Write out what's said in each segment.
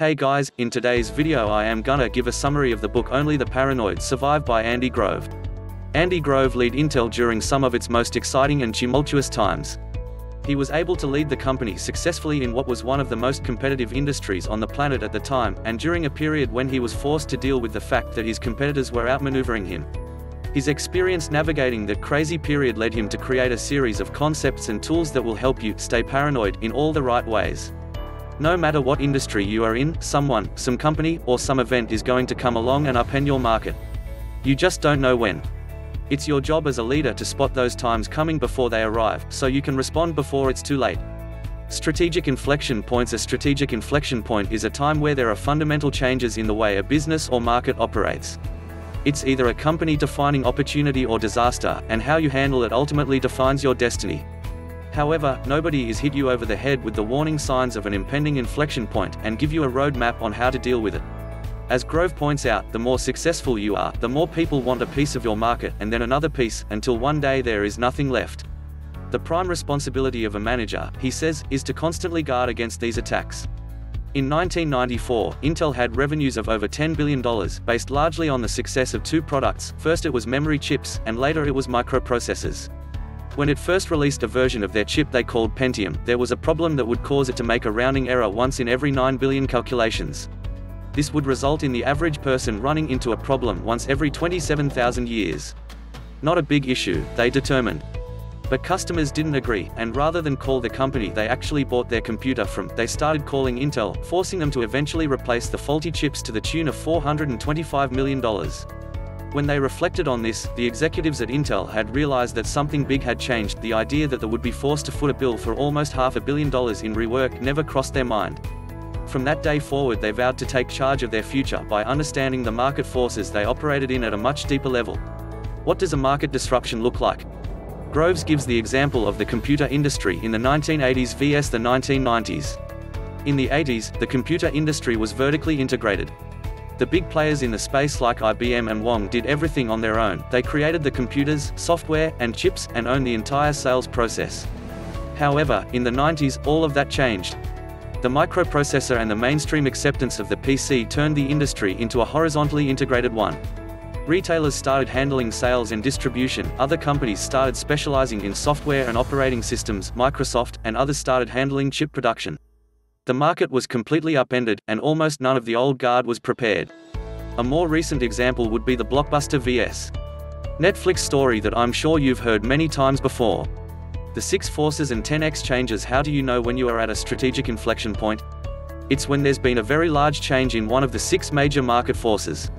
Hey guys, in today's video I am gonna give a summary of the book Only the Paranoid Survive by Andy Grove. Andy Grove led Intel during some of its most exciting and tumultuous times. He was able to lead the company successfully in what was one of the most competitive industries on the planet at the time, and during a period when he was forced to deal with the fact that his competitors were outmaneuvering him. His experience navigating that crazy period led him to create a series of concepts and tools that will help you stay paranoid in all the right ways. No matter what industry you are in, someone, some company, or some event is going to come along and upend your market. You just don't know when. It's your job as a leader to spot those times coming before they arrive, so you can respond before it's too late. Strategic inflection points. A strategic inflection point is a time where there are fundamental changes in the way a business or market operates. It's either a company-defining opportunity or disaster, and how you handle it ultimately defines your destiny. However, nobody is hit you over the head with the warning signs of an impending inflection point and give you a roadmap on how to deal with it. As Grove points out, the more successful you are, the more people want a piece of your market, and then another piece, until one day there is nothing left. The prime responsibility of a manager, he says, is to constantly guard against these attacks. In 1994, Intel had revenues of over $10 billion, based largely on the success of two products. First it was memory chips, and later it was microprocessors. When it first released a version of their chip they called Pentium, there was a problem that would cause it to make a rounding error once in every 9 billion calculations. This would result in the average person running into a problem once every 27,000 years. Not a big issue, they determined. But customers didn't agree, and rather than call the company they actually bought their computer from, they started calling Intel, forcing them to eventually replace the faulty chips to the tune of $425 million. When they reflected on this, the executives at Intel had realized that something big had changed. The idea that they would be forced to foot a bill for almost $500 million in rework never crossed their mind. From that day forward they vowed to take charge of their future by understanding the market forces they operated in at a much deeper level. What does a market disruption look like? Groves gives the example of the computer industry in the 1980s vs the 1990s. In the 80s, the computer industry was vertically integrated. The big players in the space like IBM and Wong did everything on their own. They created the computers, software, and chips, and owned the entire sales process. However, in the 90s, all of that changed. The microprocessor and the mainstream acceptance of the PC turned the industry into a horizontally integrated one. Retailers started handling sales and distribution, other companies started specializing in software and operating systems, Microsoft, and others started handling chip production. The market was completely upended, and almost none of the old guard was prepared. A more recent example would be the Blockbuster vs. Netflix story that I'm sure you've heard many times before. The 6 forces and 10x changes. How do you know when you are at a strategic inflection point? It's when there's been a very large change in one of the 6 major market forces.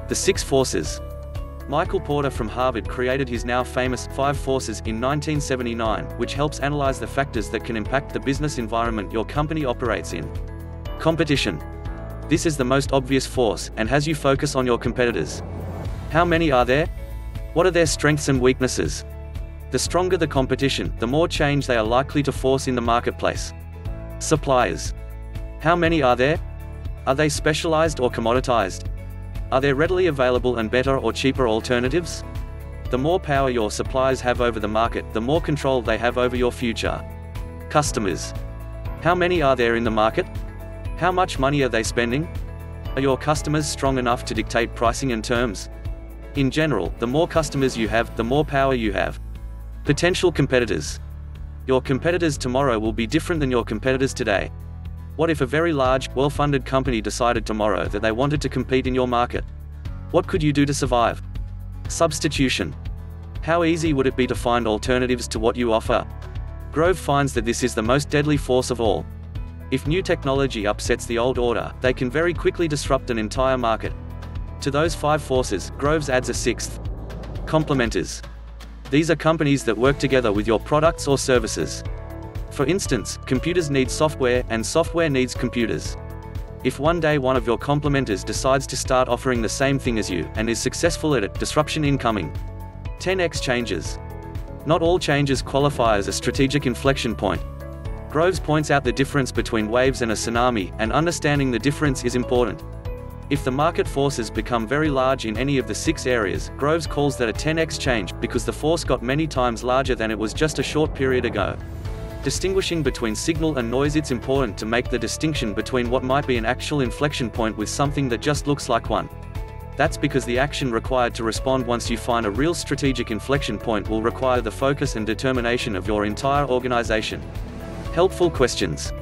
The 6 forces. Michael Porter from Harvard created his now famous 5 forces in 1979, which helps analyze the factors that can impact the business environment your company operates in. Competition. This is the most obvious force, and has you focus on your competitors. How many are there? What are their strengths and weaknesses? The stronger the competition, the more change they are likely to force in the marketplace. Suppliers. How many are there? Are they specialized or commoditized? Are there readily available and better or cheaper alternatives? The more power your suppliers have over the market, the more control they have over your future. Customers. How many are there in the market? How much money are they spending? Are your customers strong enough to dictate pricing and terms? In general, the more customers you have, the more power you have. Potential competitors. Your competitors tomorrow will be different than your competitors today. What if a very large, well-funded company decided tomorrow that they wanted to compete in your market? What could you do to survive? Substitution. How easy would it be to find alternatives to what you offer? Grove finds that this is the most deadly force of all. If new technology upsets the old order, they can very quickly disrupt an entire market. To those 5 forces, Groves adds a 6th. Complementers. These are companies that work together with your products or services. For instance, computers need software, and software needs computers. If one day one of your complementers decides to start offering the same thing as you, and is successful at it, disruption incoming. 10x changes. Not all changes qualify as a strategic inflection point. Groves points out the difference between waves and a tsunami, and understanding the difference is important. If the market forces become very large in any of the 6 areas, Groves calls that a 10x change, because the force got many times larger than it was just a short period ago. Distinguishing between signal and noise. It's important to make the distinction between what might be an actual inflection point with something that just looks like one. That's because the action required to respond once you find a real strategic inflection point will require the focus and determination of your entire organization. Helpful questions.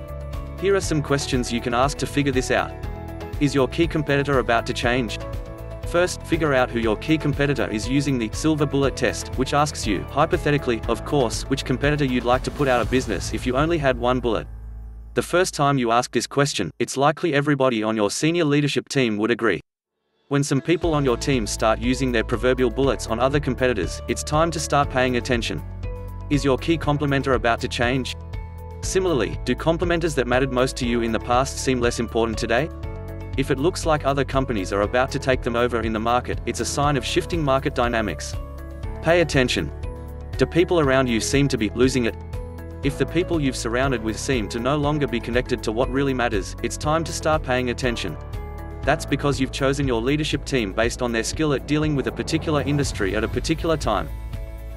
Here are some questions you can ask to figure this out. Is your key competitor about to change? First, figure out who your key competitor is using the silver bullet test, which asks you, hypothetically, of course, which competitor you'd like to put out of business if you only had one bullet. The first time you ask this question, it's likely everybody on your senior leadership team would agree. When some people on your team start using their proverbial bullets on other competitors, it's time to start paying attention. Is your key complementer about to change? Similarly, do complementers that mattered most to you in the past seem less important today? If it looks like other companies are about to take them over in the market, it's a sign of shifting market dynamics. Pay attention. Do people around you seem to be losing it? If the people you've surrounded with seem to no longer be connected to what really matters, it's time to start paying attention. That's because you've chosen your leadership team based on their skill at dealing with a particular industry at a particular time.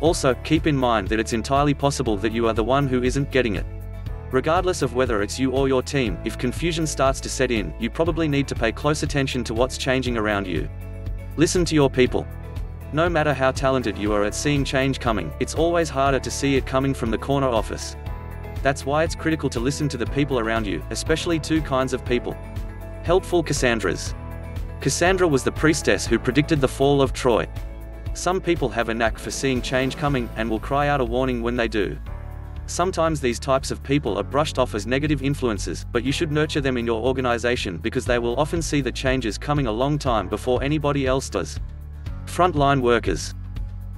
Also, keep in mind that it's entirely possible that you are the one who isn't getting it. Regardless of whether it's you or your team, if confusion starts to set in, you probably need to pay close attention to what's changing around you. Listen to your people. No matter how talented you are at seeing change coming, it's always harder to see it coming from the corner office. That's why it's critical to listen to the people around you, especially two kinds of people. Helpful Cassandras. Cassandra was the priestess who predicted the fall of Troy. Some people have a knack for seeing change coming, and will cry out a warning when they do. Sometimes these types of people are brushed off as negative influences, but you should nurture them in your organization because they will often see the changes coming a long time before anybody else does. Frontline workers.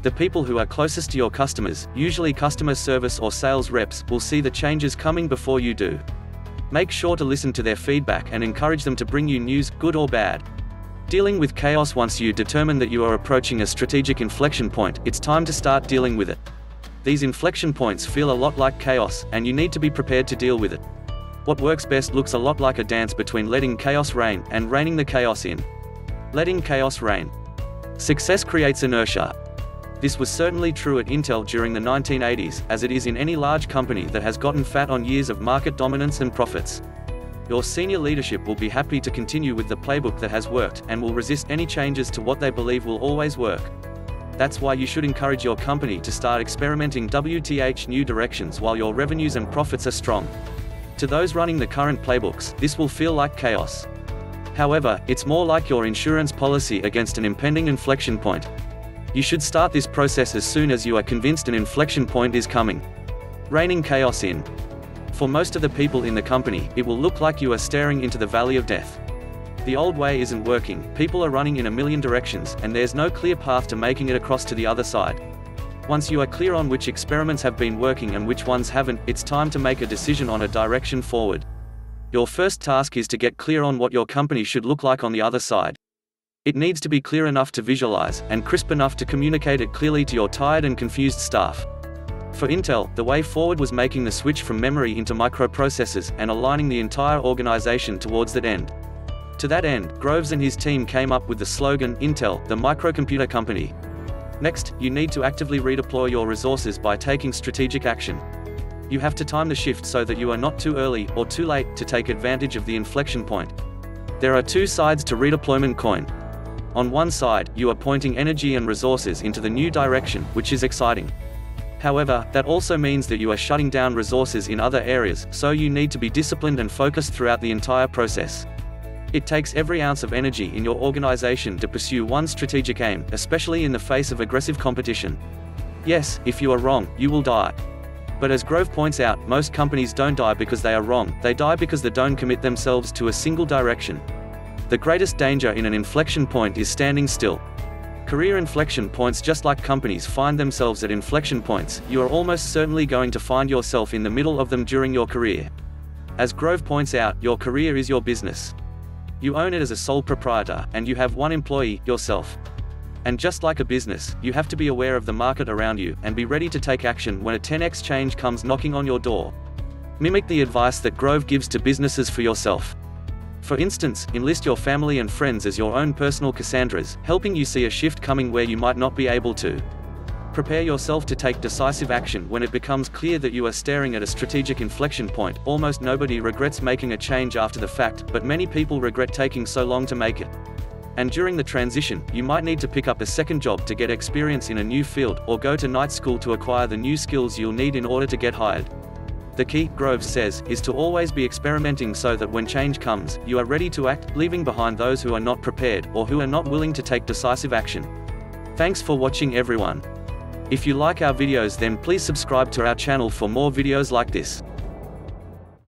The people who are closest to your customers, usually customer service or sales reps, will see the changes coming before you do. Make sure to listen to their feedback and encourage them to bring you news, good or bad. Dealing with chaos. Once you determine that you are approaching a strategic inflection point, it's time to start dealing with it. These inflection points feel a lot like chaos, and you need to be prepared to deal with it. What works best looks a lot like a dance between letting chaos reign and reining the chaos in. Letting chaos reign. Success creates inertia. This was certainly true at Intel during the 1980s, as it is in any large company that has gotten fat on years of market dominance and profits. Your senior leadership will be happy to continue with the playbook that has worked, and will resist any changes to what they believe will always work. That's why you should encourage your company to start experimenting with new directions while your revenues and profits are strong. To those running the current playbooks, this will feel like chaos. However, it's more like your insurance policy against an impending inflection point. You should start this process as soon as you are convinced an inflection point is coming. Reining chaos in. For most of the people in the company, it will look like you are staring into the valley of death. The old way isn't working, people are running in a million directions, and there's no clear path to making it across to the other side. Once you are clear on which experiments have been working and which ones haven't, it's time to make a decision on a direction forward. Your first task is to get clear on what your company should look like on the other side. It needs to be clear enough to visualize, and crisp enough to communicate it clearly to your tired and confused staff. For Intel, the way forward was making the switch from memory into microprocessors, and aligning the entire organization towards that end. To that end, Groves and his team came up with the slogan, Intel, the microcomputer company. Next, you need to actively redeploy your resources by taking strategic action. You have to time the shift so that you are not too early, or too late, to take advantage of the inflection point. There are two sides to redeployment coin. On one side, you are pointing energy and resources into the new direction, which is exciting. However, that also means that you are shutting down resources in other areas, so you need to be disciplined and focused throughout the entire process. It takes every ounce of energy in your organization to pursue one strategic aim, especially in the face of aggressive competition. Yes, if you are wrong, you will die. But as Grove points out, most companies don't die because they are wrong, they die because they don't commit themselves to a single direction. The greatest danger in an inflection point is standing still. Career inflection points. Just like companies find themselves at inflection points, you are almost certainly going to find yourself in the middle of them during your career. As Grove points out, your career is your business. You own it as a sole proprietor, and you have one employee, yourself. And just like a business, you have to be aware of the market around you, and be ready to take action when a 10x change comes knocking on your door. Mimic the advice that Grove gives to businesses for yourself. For instance, enlist your family and friends as your own personal Cassandras, helping you see a shift coming where you might not be able to. Prepare yourself to take decisive action when it becomes clear that you are staring at a strategic inflection point. Almost nobody regrets making a change after the fact, but many people regret taking so long to make it. And during the transition, you might need to pick up a second job to get experience in a new field, or go to night school to acquire the new skills you'll need in order to get hired. The key, Groves says, is to always be experimenting so that when change comes, you are ready to act, leaving behind those who are not prepared, or who are not willing to take decisive action. Thanks for watching, everyone. If you like our videos, then please subscribe to our channel for more videos like this.